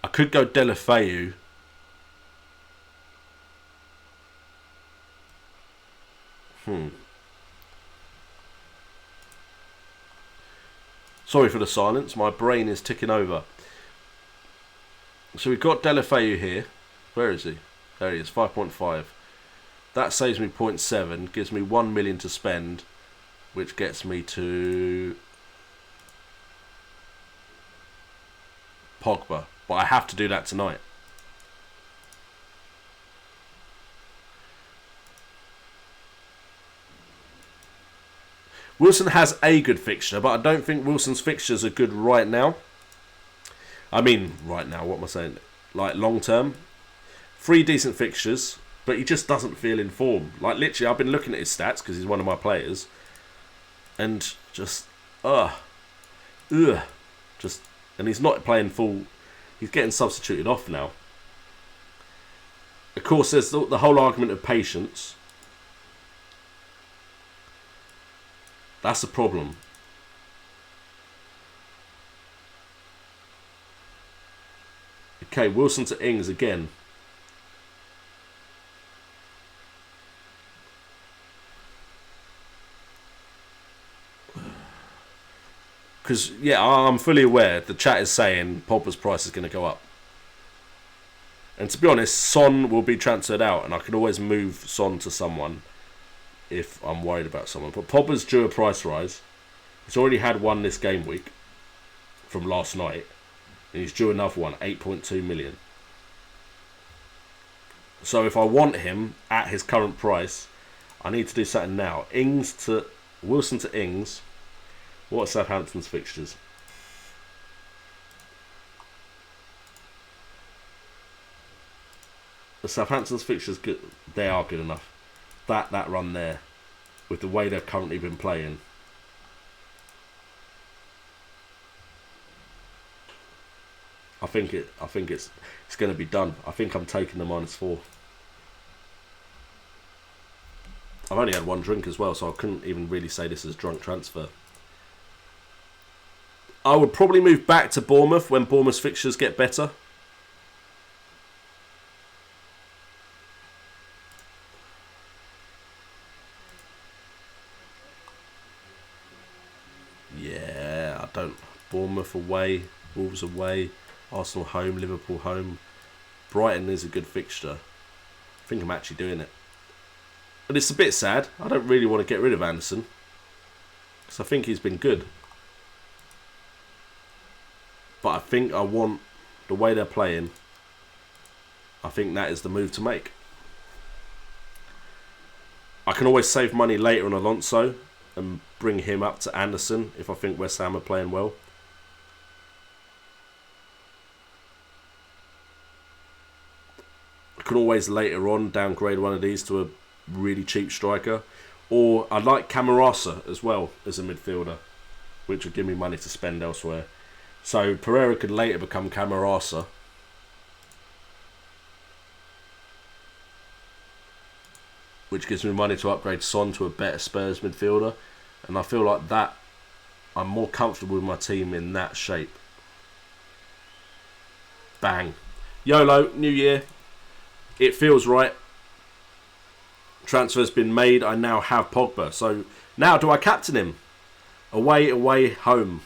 I could go Deulofeu. Sorry for the silence. My brain is ticking over. So we've got Deulofeu here. Where is he? There he is, 5.5. That saves me 0.7, gives me 1 million to spend, which gets me to Pogba. But I have to do that tonight. Wilson has a good fixture, but I don't think Wilson's fixtures are good right now. I mean, right now, what am I saying? Like, long term. 3 decent fixtures, but he just doesn't feel in form. Like, literally, I've been looking at his stats, because he's one of my players, and just, and he's not playing full, he's getting substituted off now. Of course, there's the whole argument of patience. That's the problem. Okay, Wilson to Ings again. Because, yeah, I'm fully aware the chat is saying Pogba's price is going to go up. And to be honest, Son will be transferred out, and I can always move Son to someone if I'm worried about someone. But Pogba's due a price rise. He's already had one this game week from last night. And he's due another one, 8.2 million. So if I want him at his current price, I need to do something now. Wilson to Ings. What are Southampton's fixtures? The Southampton's fixtures, good. They are good enough. That run there, with the way they've currently been playing. I think it's going to be done. I think I'm taking the -4. I've only had one drink as well, so I couldn't even really say this is drunk transfer. I would probably move back to Bournemouth when Bournemouth's fixtures get better. Yeah, I don't. Bournemouth away, Wolves away, Arsenal home, Liverpool home. Brighton is a good fixture. I think I'm actually doing it. But it's a bit sad. I don't really want to get rid of Anderson, because I think he's been good. But I think I want, the way they're playing, I think that is the move to make. I can always save money later on Alonso and bring him up to Anderson if I think West Ham are playing well. I could always later on downgrade one of these to a really cheap striker. Or I like Camarasa as well as a midfielder, which would give me money to spend elsewhere. So Pereira could later become Camarasa. Which gives me money to upgrade Son to a better Spurs midfielder. And I feel like that I'm more comfortable with my team in that shape. Bang. YOLO, new year. It feels right. Transfer's been made. I now have Pogba. So now do I captain him? Away, home.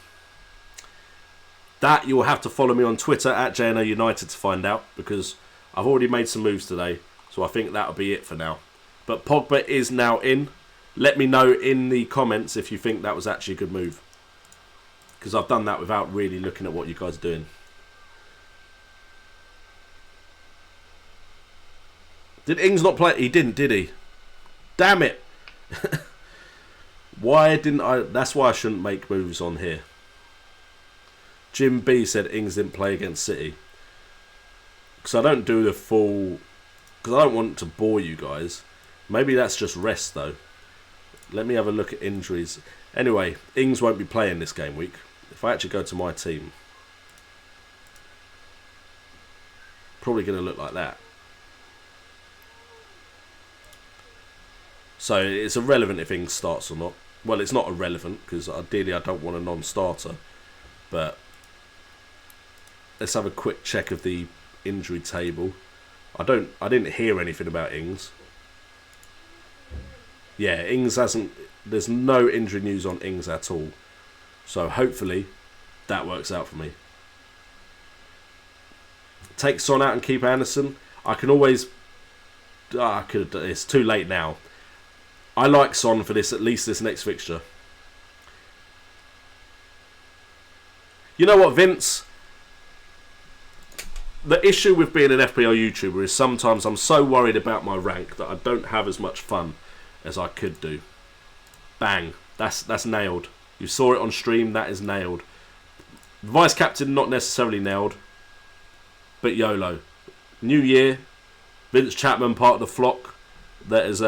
That you will have to follow me on Twitter at JNO United to find out, because I've already made some moves today. So I think that'll be it for now. But Pogba is now in. Let me know in the comments if you think that was actually a good move, because I've done that without really looking at what you guys are doing. Did Ings not play? He didn't, did he? Damn it. Why didn't I? That's why I shouldn't make moves on here. Jim B said Ings didn't play against City. Because I don't do the full... Because I don't want to bore you guys. Maybe that's just rest though. Let me have a look at injuries. Anyway, Ings won't be playing this game week. If I actually go to my team, probably going to look like that. So it's irrelevant if Ings starts or not. Well, it's not irrelevant because ideally I don't want a non-starter. But let's have a quick check of the injury table. I didn't hear anything about Ings. Yeah, Ings hasn't... There's no injury news on Ings at all. So hopefully that works out for me. Take Son out and keep Anderson. I can always... It's too late now. I like Son for this, at least this next fixture. You know what, Vince? The issue with being an FPL YouTuber is sometimes I'm so worried about my rank that I don't have as much fun as I could do. Bang. That's nailed. You saw it on stream, that is nailed. Vice captain, not necessarily nailed. But YOLO. New year. Vince Chapman, part of the flock. That has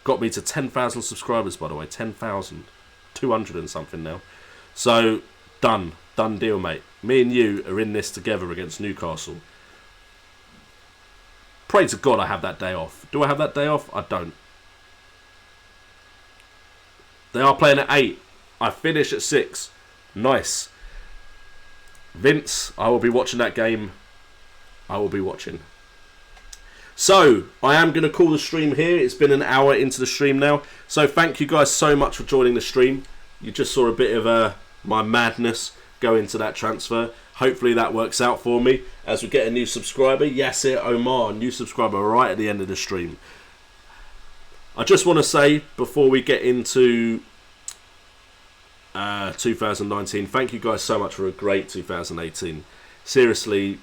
got me to 10,000 subscribers, by the way. 10,200 and something now. So, done. Done deal, mate. Me and you are in this together against Newcastle. Pray to God I have that day off. Do I have that day off? I don't. They are playing at 8. I finish at 6. Nice. Vince, I will be watching that game. I will be watching. So, I am going to call the stream here. It's been an hour into the stream now. So, thank you guys so much for joining the stream. You just saw a bit of my madness go into that transfer. Hopefully that works out for me as we get a new subscriber. Yasser Omar, new subscriber right at the end of the stream. I just want to say before we get into 2019, thank you guys so much for a great 2018. Seriously,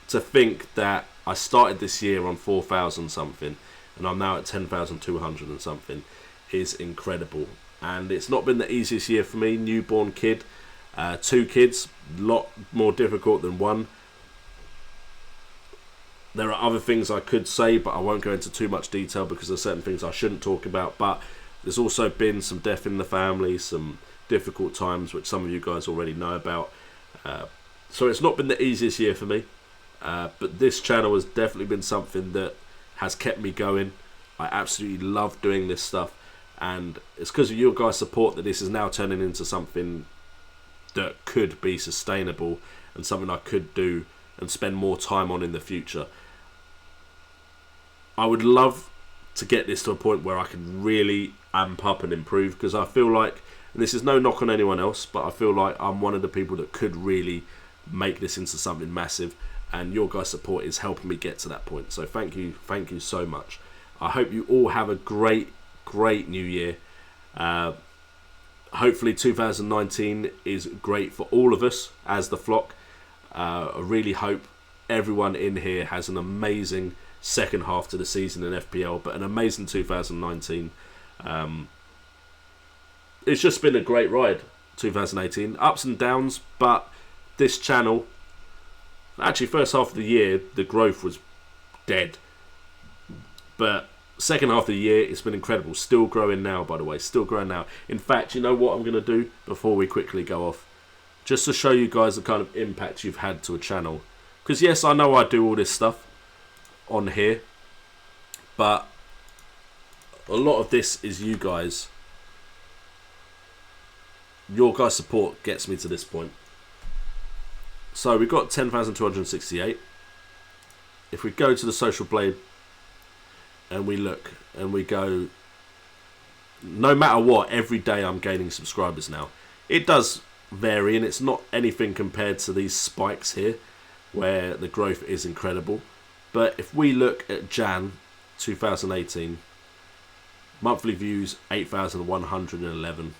to think that I started this year on 4,000 something and I'm now at 10,200 and something is incredible. And it's not been the easiest year for me. Newborn kid, 2 kids, a lot more difficult than 1. There are other things I could say, but I won't go into too much detail because there's certain things I shouldn't talk about. But there's also been some death in the family, some difficult times, which some of you guys already know about. So it's not been the easiest year for me. But this channel has definitely been something that has kept me going. I absolutely love doing this stuff. And it's because of your guys' support that this is now turning into something that could be sustainable and something I could do and spend more time on in the future. I would love to get this to a point where I can really amp up and improve, because I feel like, and this is no knock on anyone else, but I feel like I'm one of the people that could really make this into something massive, and your guys' support is helping me get to that point. So thank you so much. I hope you all have a great new year. Hopefully 2019 is great for all of us as the flock. I really hope everyone in here has an amazing second half to the season in FPL, but an amazing 2019. It's just been a great ride, 2018. Ups and downs, but this channel, actually first half of the year, the growth was dead. But second half of the year, it's been incredible. Still growing now, by the way. Still growing now. In fact, you know what I'm going to do before we quickly go off? Just to show you guys the kind of impact you've had to a channel. Because yes, I know I do all this stuff on here, but a lot of this is you guys your guys' support gets me to this point. So we've got 10,268. If we go to the social blade and we look and we go, no matter what, every day I'm gaining subscribers now. It does vary, and it's not anything compared to these spikes here where the growth is incredible. But if we look at Jan 2018, monthly views 8,111.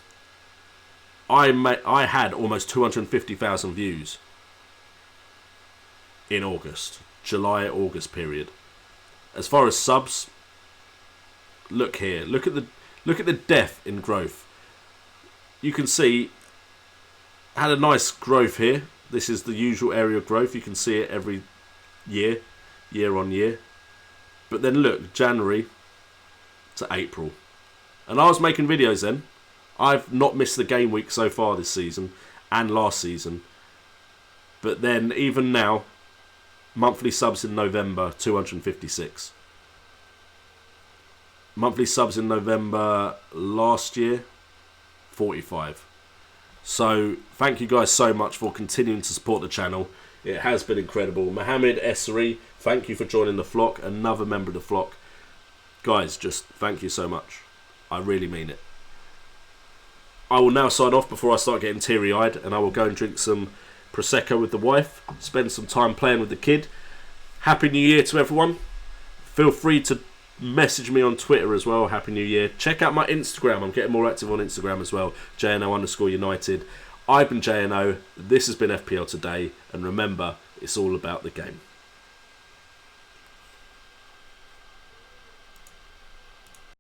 I had almost 250,000 views in August, July-August period. As far as subs, look here. Look at the depth in growth. You can see I had a nice growth here. This is the usual area of growth. You can see it every year on year. But then look, January to April. And I was making videos then. I've not missed the game week so far this season and last season. But then even now, monthly subs in November, 256. Monthly subs in November last year, 45. So thank you guys so much for continuing to support the channel. It has been incredible. Mohamed Salah, thank you for joining the flock. Another member of the flock. Guys, just thank you so much. I really mean it. I will now sign off before I start getting teary-eyed, and I will go and drink some Prosecco with the wife, spend some time playing with the kid. Happy New Year to everyone. Feel free to message me on Twitter as well. Happy New Year. Check out my Instagram. I'm getting more active on Instagram as well. JNO_United. I've been JNO. This has been FPL Today. And remember, it's all about the game.